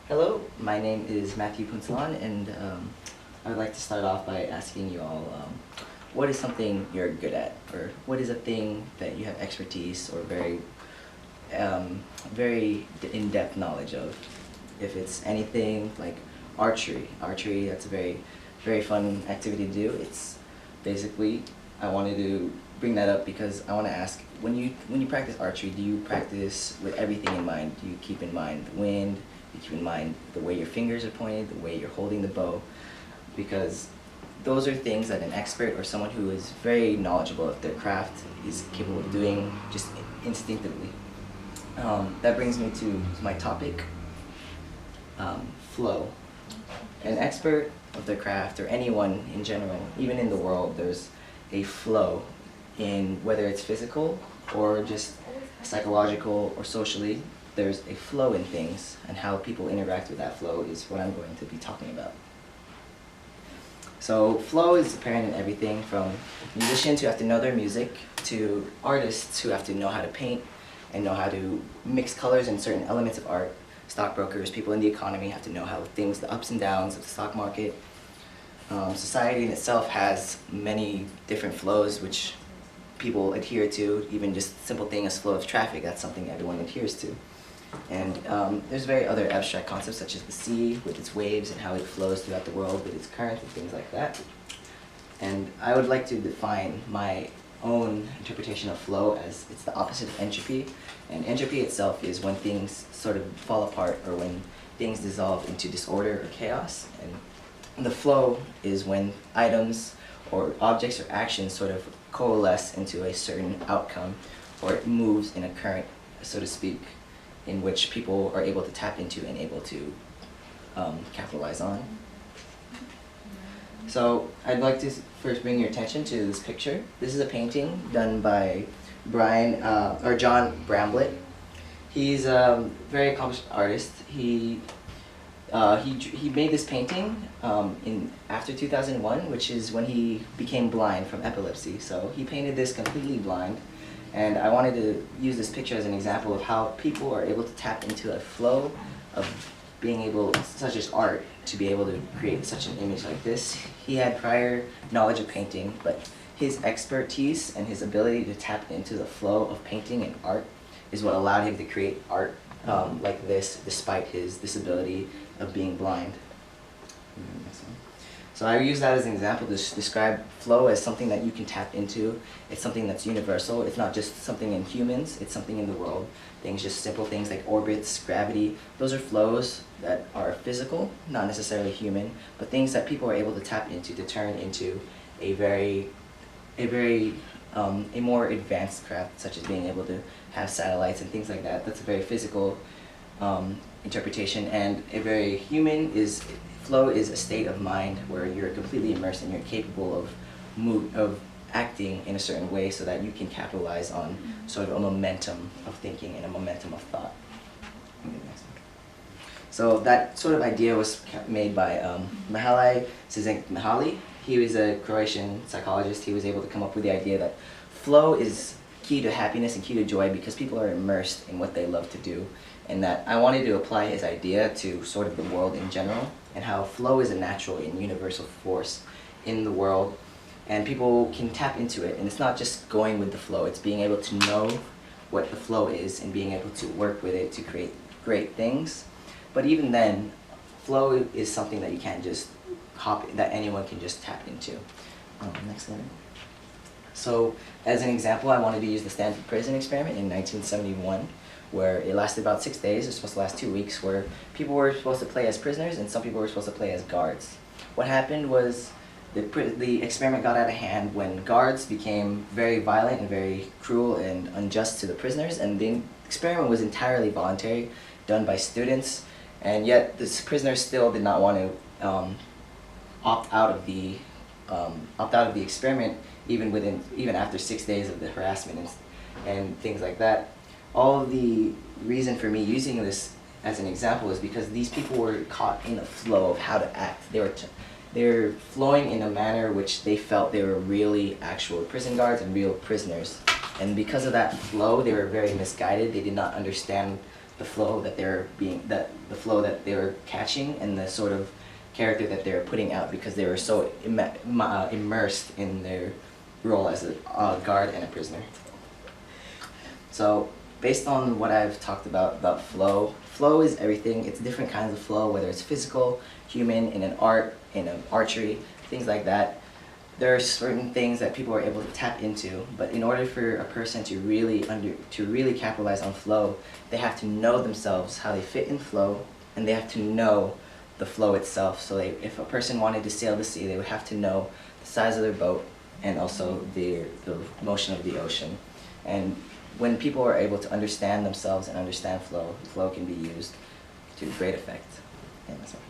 Hello, my name is Mathew Punsalan, and I would like to start off by asking you all, what is something you're good at, or what is a thing that you have expertise or very in-depth knowledge of? If it's anything like archery, that's a very fun activity to do. It's basically, I wanted to bring that up because I want to ask, when you practice archery, do you practice with everything in mind? Do you keep in mind the wind? You keep in mind the way your fingers are pointed, the way you're holding the bow, because those are things that an expert or someone who is very knowledgeable of their craft is capable of doing just instinctively. That brings me to my topic, flow. An expert of their craft, or anyone in general, even in the world, there's a flow in whether it's physical or just psychological or socially. There's a flow in things, and how people interact with that flow is what I'm going to be talking about. So flow is apparent in everything from musicians who have to know their music to artists who have to know how to paint and know how to mix colors in certain elements of art. Stockbrokers, people in the economy have to know how things, the ups and downs of the stock market. Society in itself has many different flows which people adhere to. Even just simple thing as flow of traffic, that's something everyone adheres to. And there's very other abstract concepts such as the sea with its waves and how it flows throughout the world with its currents and things like that. And I would like to define my own interpretation of flow as it's the opposite of entropy. And entropy itself is when things sort of fall apart or when things dissolve into disorder or chaos. And the flow is when items or objects or actions sort of coalesce into a certain outcome, or it moves in a current, so to speak, in which people are able to tap into and able to capitalize on. So I'd like to first bring your attention to this picture. This is a painting done by John Bramblett. He's a very accomplished artist. He made this painting after 2001, which is when he became blind from epilepsy. So he painted this completely blind. And I wanted to use this picture as an example of how people are able to tap into a flow of being able, such as art, to be able to create such an image like this. He had prior knowledge of painting, but his expertise and his ability to tap into the flow of painting and art is what allowed him to create art like this, despite his disability of being blind. So I use that as an example to describe flow as something that you can tap into. It's something that's universal. It's not just something in humans, it's something in the world. Things, just simple things like orbits, gravity, those are flows that are physical, not necessarily human, but things that people are able to tap into to turn into a more advanced craft, such as being able to have satellites and things like that. That's a very physical interpretation, and a very human flow is a state of mind where you're completely immersed and you're capable of acting in a certain way so that you can capitalize on sort of a momentum of thinking and a momentum of thought. So that sort of idea was made by Mihaly Csikszentmihalyi. He was a Croatian psychologist. He was able to come up with the idea that flow is key to happiness and key to joy because people are immersed in what they love to do. And that I wanted to apply his idea to sort of the world in general, and how flow is a natural and universal force in the world, and people can tap into it. And it's not just going with the flow, it's being able to know what the flow is and being able to work with it to create great things. But even then, flow is something that you can't just that anyone can just tap into. Next slide. So as an example, I wanted to use the Stanford Prison Experiment in 1971, where it lasted about 6 days. It was supposed to last 2 weeks, where people were supposed to play as prisoners and some people were supposed to play as guards. What happened was the experiment got out of hand when guards became very violent and very cruel and unjust to the prisoners, and the experiment was entirely voluntary, done by students, and yet the prisoners still did not want to opt out of the experiment even after 6 days of the harassment and things like that. All of the reason for me using this as an example is because these people were caught in a flow of how to act. They were flowing in a manner which they felt they were really actual prison guards and real prisoners. And because of that flow, they were very misguided. They did not understand the flow that the flow that they were catching and the sort of character that they were putting out, because they were so immersed in their role as a guard and a prisoner. So based on what I've talked about flow, flow is everything. It's different kinds of flow, whether it's physical, human, in an art, in an archery, things like that. There are certain things that people are able to tap into, but in order for a person to really capitalize on flow, they have to know themselves, how they fit in flow, and they have to know the flow itself. So if a person wanted to sail the sea, they would have to know the size of their boat and also the motion of the ocean. And when people are able to understand themselves and understand flow, flow can be used to great effect. And that's all.